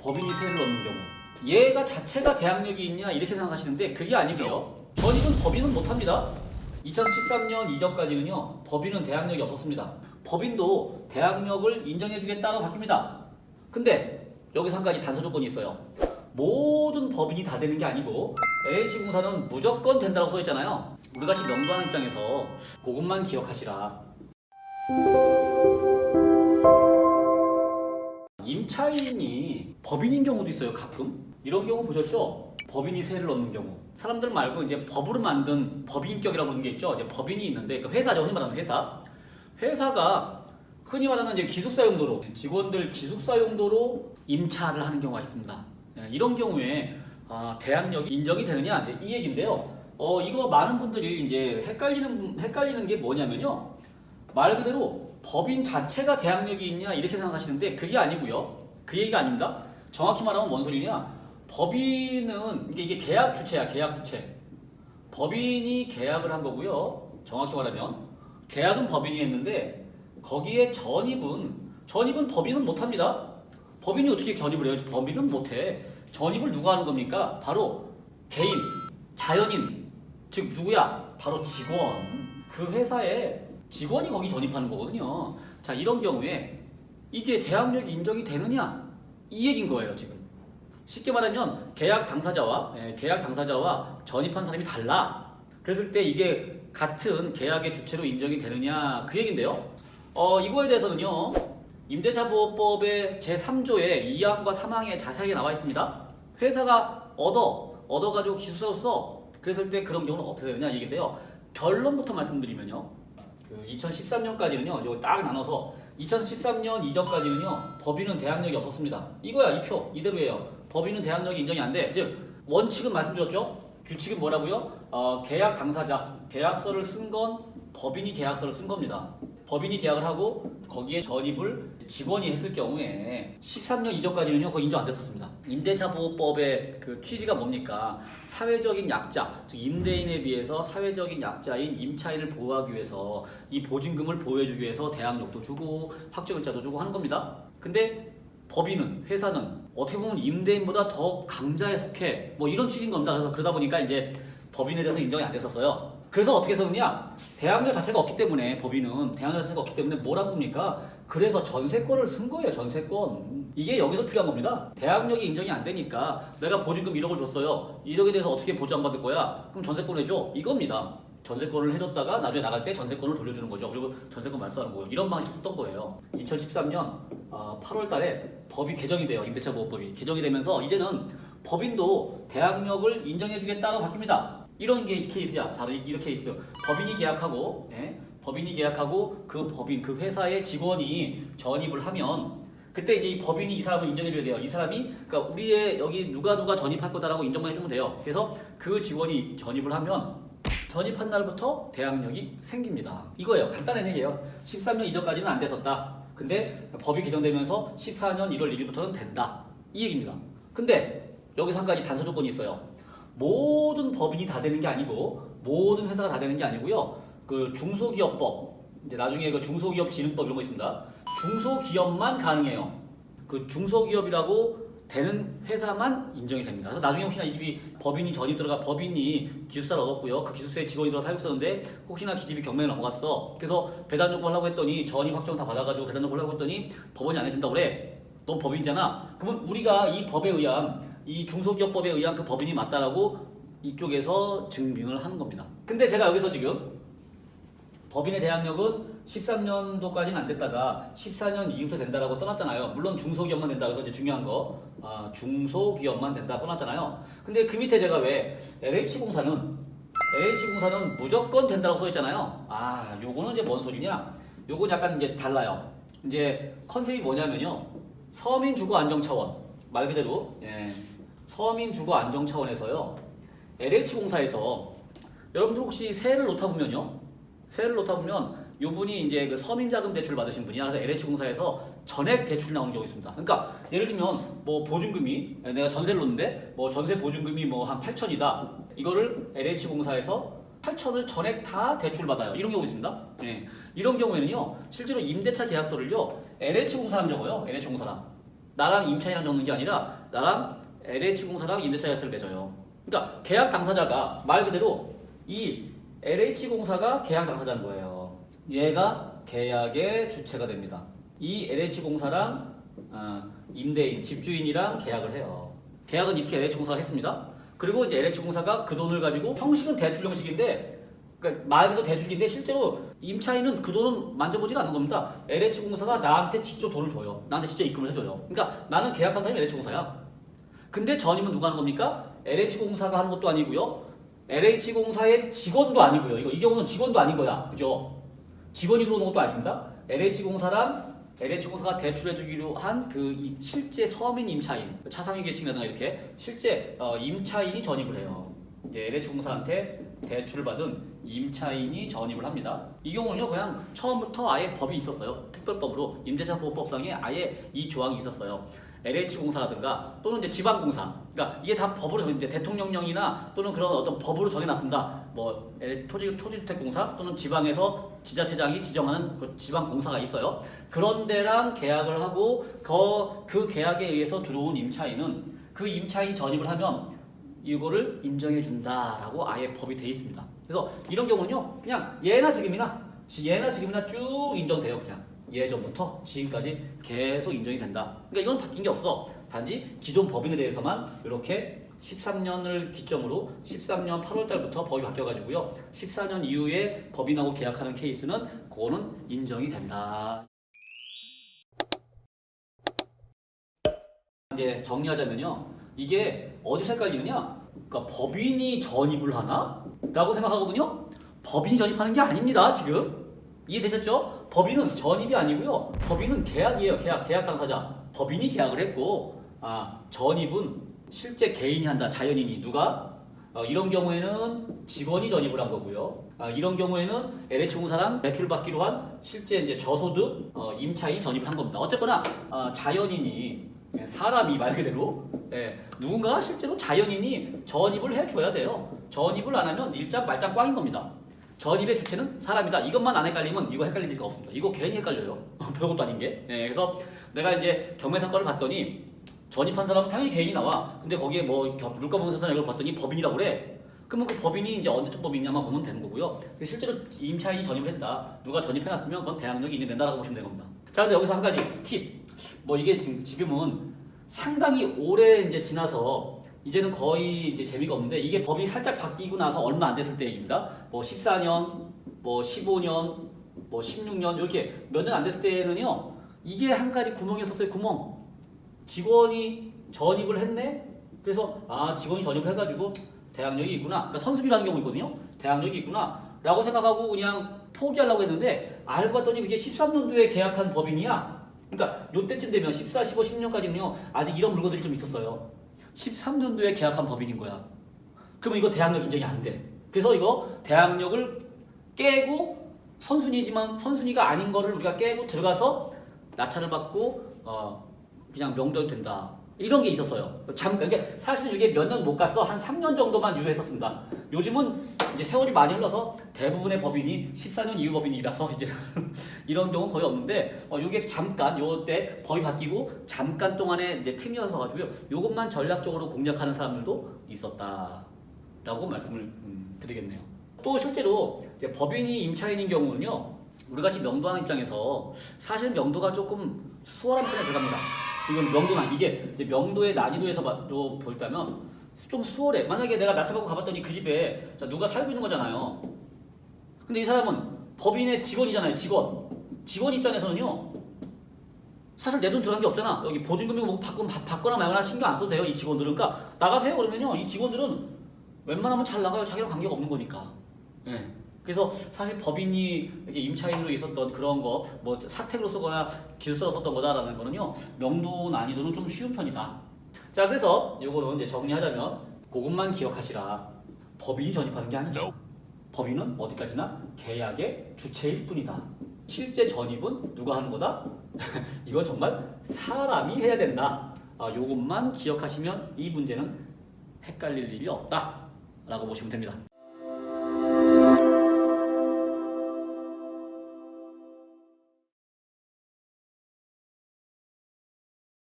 법인이 세를 넣는 경우 얘가 자체가 대항력이 있냐 이렇게 생각하시는데 그게 아니고요. 전입은 법인은 못합니다. 2013년 이전까지는요 법인은 대항력이 없었습니다. 법인도 대항력을 인정해주겠다고 바뀝니다. 근데 여기서 한 가지 단서 조건이 있어요. 모든 법인이 다 되는 게 아니고 LH공사는 무조건 된다고 써있잖아요. 우리같이 명도하는 입장에서 그것만 기억하시라. 임차인이 법인인 경우도 있어요. 가끔 이런 경우 보셨죠? 법인이 세를 넣는 경우 사람들 말고 이제 법으로 만든 법인격이라고 부르는 게 있죠. 이제 법인이 있는데 그 회사죠. 흔히 말하는 회사가 흔히 말하는 이제 기숙사 용도로 직원들 기숙사 용도로 임차를 하는 경우가 있습니다. 이런 경우에 대항력이 인정이 되느냐 이 얘기인데요. 이거 많은 분들이 이제 헷갈리는 게 뭐냐면요. 말 그대로 법인 자체가 대항력이 있냐 이렇게 생각하시는데 그게 아니고요. 그 얘기가 아닙니다. 정확히 말하면 뭔 소리냐? 법인은 이게 계약 주체야, 계약 주체. 법인이 계약을 한 거고요. 정확히 말하면 계약은 법인이 했는데 거기에 전입은 법인은 못 합니다. 법인이 어떻게 전입을 해요? 법인은 못 해. 전입을 누가 하는 겁니까? 바로 개인, 자연인, 즉 누구야? 바로 직원. 그 회사에 직원이 거기 전입하는 거거든요. 자, 이런 경우에 이게 대항력이 인정이 되느냐? 이 얘기인 거예요, 지금. 쉽게 말하면 계약 당사자와 전입한 사람이 달라. 그랬을 때 이게 같은 계약의 주체로 인정이 되느냐? 그 얘기인데요. 이거에 대해서는요. 임대차보호법의 제3조의 2항과 3항에 자세하게 나와 있습니다. 회사가 얻어가지고 기숙사로 써. 그랬을 때 그런 경우는 어떻게 되느냐 얘기인데요. 결론부터 말씀드리면요. 그 2013년까지는요. 이거 딱 나눠서 2013년 이전까지는요. 법인은 대항력이 없었습니다. 이거야, 이 표. 이대로예요. 법인은 대항력이 인정이 안 돼. 즉 원칙은 말씀드렸죠. 규칙은 뭐라고요? 계약 당사자, 계약서를 쓴 건 법인이 계약서를 쓴 겁니다. 법인이 계약을 하고 거기에 전입을 직원이 했을 경우에 13년 이전까지는요 그거 인정 안 됐었습니다. 임대차보호법의 그 취지가 뭡니까? 사회적인 약자, 즉 임대인에 비해서 사회적인 약자인 임차인을 보호하기 위해서 이 보증금을 보호해주기 위해서 대항력도 주고 확정일자도 주고 하는 겁니다. 근데 법인은, 회사는 어떻게 보면 임대인보다 더 강자에 속해 뭐 이런 취지인 겁니다. 그래서 그러다 보니까 이제 법인에 대해서 인정이 안 됐었어요. 그래서 어떻게 썼느냐? 대항력 자체가 없기 때문에 법인은 대항력 자체가 없기 때문에 뭐라고 합니까? 그래서 전세권을 쓴 거예요. 전세권. 이게 여기서 필요한 겁니다. 대항력이 인정이 안 되니까 내가 보증금 1억을 줬어요. 1억에 대해서 어떻게 보장받을 거야? 그럼 전세권 해줘. 이겁니다. 전세권을 해줬다가 나중에 나갈 때 전세권을 돌려주는 거죠. 그리고 전세권 말소하는 거예요. 이런 방식을 썼던 거예요. 2013년 8월 달에 법이 개정이 돼요. 임대차보호법이 개정이 되면서 이제는 법인도 대항력을 인정해주겠다고 바뀝니다. 이런 게 케이스야. 바로 이런 케이스. 법인이 계약하고 그 법인, 그 회사의 직원이 전입을 하면 그때 이제 이 법인이 이 사람을 인정해줘야 돼요. 이 사람이 그러니까 우리의 여기 누가 전입할 거다라고 인정만 해주면 돼요. 그래서 그 직원이 전입을 하면 전입한 날부터 대항력이 생깁니다. 이거예요. 간단한 얘기예요. 13년 이전까지는 안 됐었다. 근데 법이 개정되면서 14년 1월 1일부터는 된다. 이 얘기입니다. 근데 여기서 한 가지 단서 조건이 있어요. 모든 법인이 다 되는 게 아니고 모든 회사가 다 되는 게 아니고요. 그 중소기업법 이제 나중에 그 중소기업진흥법 이런 거 있습니다. 중소기업만 가능해요. 그 중소기업이라고 되는 회사만 인정이 됩니다. 그래서 나중에 혹시나 이 집이 법인이 전입 들어가 법인이 기숙사를 얻었고요. 그 기숙사에 직원이 들어가 살고 있었는데 혹시나 그 집이 경매에 넘어갔어. 그래서 배당 요구하려고 했더니 전입 확정 다 받아가지고 배당 요구하려고 했더니 법원이 안 해준다고 그래. 넌 법인이잖아. 그러면 우리가 이 법에 의한 이 중소기업법에 의한 그 법인이 맞다라고 이쪽에서 증명을 하는 겁니다. 근데 제가 여기서 지금 법인의 대항력은 13년도까지는 안 됐다가 14년 이후부터 된다라고 써놨잖아요. 물론 중소기업만 된다 그래서 이제 중요한 거 중소기업만 된다 써놨잖아요. 근데 그 밑에 제가 왜 LH공사는 무조건 된다고 써있잖아요. 요거는 이제 뭔 소리냐? 요건 약간 이제 달라요. 이제 컨셉이 뭐냐면요. 서민주거안정차원 말 그대로 서민주거안정차원에서요. LH공사에서 여러분들 혹시 세를 놓다 보면요. 요 분이 이제 그 서민자금 대출 받으신 분이야. 그래서 LH공사에서 전액 대출이 나오는 경우가 있습니다. 그러니까 예를 들면 뭐 보증금이 내가 전세를 놓는데 뭐 전세 보증금이 뭐 한 8천이다. 이거를 LH공사에서 8천을 전액 다 대출 받아요. 이런 경우 있습니다. 이런 경우에는요. 실제로 임대차 계약서를요. LH공사랑 적어요. LH공사랑. 나랑 임차인이랑 적는 게 아니라 나랑 LH공사랑 임대차 계약서를 맺어요. 그러니까 계약 당사자가 말 그대로 이 LH공사가 계약 당사자인 거예요. 얘가 계약의 주체가 됩니다. 이 LH공사랑 임대인, 집주인이랑 계약을 해요. 계약은 이렇게 LH공사가 했습니다. 그리고 이제 LH공사가 그 돈을 가지고 형식은 대출 형식인데, 그러니까 말 그대로 대출인데 실제로 임차인은 그 돈은 만져보질 않는 겁니다. LH공사가 나한테 직접 돈을 줘요. 나한테 직접 입금을 해줘요. 그러니까 나는 계약한 사람이 LH공사야. 근데 전임은 누가 하는 겁니까? LH공사가 하는 것도 아니고요. LH공사의 직원도 아니고요. 이 경우는 직원도 아닌 거야. 그죠? 직원이 들어오는 것도 아닙니다. LH공사가 대출해주기로 한 그 실제 서민 임차인, 차상위 계층이라든가 이렇게 실제 임차인이 전입을 해요. 이제 LH공사한테 대출을 받은 임차인이 전입을 합니다. 이 경우는요, 그냥 처음부터 아예 법이 있었어요. 특별법으로 임대차보호법상에 아예 이 조항이 있었어요. LH공사라든가 또는 이제 지방공사, 그러니까 이게 다 법으로 정해져, 대통령령이나 또는 그런 어떤 법으로 정해놨습니다. 뭐 토지주택공사 또는 지방에서 지자체장이 지정하는 그 지방공사가 있어요. 그런 데랑 계약을 하고 그 계약에 의해서 들어온 임차인은 그 임차인 전입을 하면 이거를 인정해준다라고 아예 법이 돼 있습니다. 그래서 이런 경우는요, 그냥 예나 지금이나 쭉 인정돼요. 그냥 예전부터 지금까지 계속 인정이 된다. 그러니까 이건 바뀐 게 없어. 단지 기존 법인에 대해서만 이렇게 13년을 기점으로 13년 8월 달부터 법이 바뀌어가지고요. 14년 이후에 법인하고 계약하는 케이스는 그거는 인정이 된다. 이제 정리하자면요. 이게 어디서 헷갈리느냐? 그러니까 법인이 전입을 하나? 라고 생각하거든요. 법인이 전입하는 게 아닙니다. 지금. 이해되셨죠? 법인은 전입이 아니고요. 법인은 계약이에요. 계약 당사자. 법인이 계약을 했고, 전입은 실제 개인이 한다. 자연인이. 누가? 이런 경우에는 직원이 전입을 한 거고요. 이런 경우에는 LH공사랑 대출받기로 한 실제 이제 저소득 임차인이 전입을 한 겁니다. 어쨌거나 자연인이, 사람이 말 그대로 누군가 실제로 자연인이 전입을 해줘야 돼요. 전입을 안 하면 일장 말장 꽝인 겁니다. 전입의 주체는 사람이다. 이것만 안 헷갈리면 이거 헷갈릴 리가 없습니다. 이거 괜히 헷갈려요. 별것도 아닌 게. 그래서 내가 이제 경매사 거를 봤더니 전입한 사람은 당연히 개인이 나와. 근데 거기에 뭐 물가봉사사나 이걸 봤더니 법인이라고 그래. 그러면 그 법인이 이제 언제적 법인이냐만 보면 되는 거고요. 실제로 임차인이 전입을 했다. 누가 전입해놨으면 그건 대항력이 인정된다라고 보시면 되는 겁니다. 자, 근데 여기서 한 가지 팁. 뭐 이게 지금은 상당히 오래 이제 지나서 이제는 거의 이제 재미가 없는데, 이게 법이 살짝 바뀌고 나서 얼마 안 됐을 때 얘기입니다. 뭐 14년, 뭐 15년, 뭐 16년 이렇게 몇 년 안 됐을 때는요, 이게 한 가지 구멍이 있었어요. 구멍. 직원이 전입을 했네. 그래서 직원이 전입을 해가지고 대항력이 있구나. 그러니까 선수기라는 경우 있거든요. 대항력이 있구나라고 생각하고 그냥 포기하려고 했는데 알고 봤더니 그게 13년도에 계약한 법인이야. 그러니까 요때쯤 되면 14, 15, 16년까지는요 아직 이런 물건들이 좀 있었어요. 13년도에 계약한 법인인 거야. 그러면 이거 대항력 인정이 안 돼. 그래서 이거 대항력을 깨고 선순위지만 선순위가 아닌 거를 우리가 깨고 들어가서 낙찰을 받고 그냥 명도해도 된다. 이런 게 있었어요. 잠깐. 그러니까 사실 이게 몇 년 못 갔어. 한 3년 정도만 유효했었습니다. 요즘은 이제 세월이 많이 흘러서 대부분의 법인이 14년 이후 법인이라서 이제 이런 경우 거의 없는데, 요게 잠깐 요때 법이 바뀌고 잠깐 동안에 이제 틈이어서 가지고요. 요것만 전략적으로 공략하는 사람들도 있었다라고 말씀을 드리겠네요. 또 실제로 이제 법인이 임차인인 경우는요, 우리 같이 명도하는 입장에서 사실 명도가 조금 수월한 편에 들어갑니다. 이건 명도만, 이게 이제 명도의 난이도에서 또 볼다면 좀 수월해. 만약에 내가 낙찰받고 가봤더니 그 집에 누가 살고 있는 거잖아요. 근데 이 사람은 법인의 직원이잖아요. 직원 입장에서는요, 사실 내 돈 들어간 게 없잖아. 여기 보증금이고 뭐 받거나 말거나 신경 안 써도 돼요. 이 직원들은. 그러니까 나가세요 그러면요, 이 직원들은 웬만하면 잘 나가요. 자기랑 관계가 없는 거니까. 그래서 사실 법인이 이렇게 임차인으로 있었던 그런 거, 뭐 사택으로 쓰거나 기술서로 썼던 거다라는 거는요, 명도 난이도는 좀 쉬운 편이다. 자, 그래서 이거는 이제 정리하자면 그것만 기억하시라. 법인이 전입하는 게 아니다. 법인은 어디까지나 계약의 주체일 뿐이다. 실제 전입은 누가 하는 거다? 이건 정말 사람이 해야 된다. 요것만 기억하시면 이 문제는 헷갈릴 일이 없다 라고 보시면 됩니다.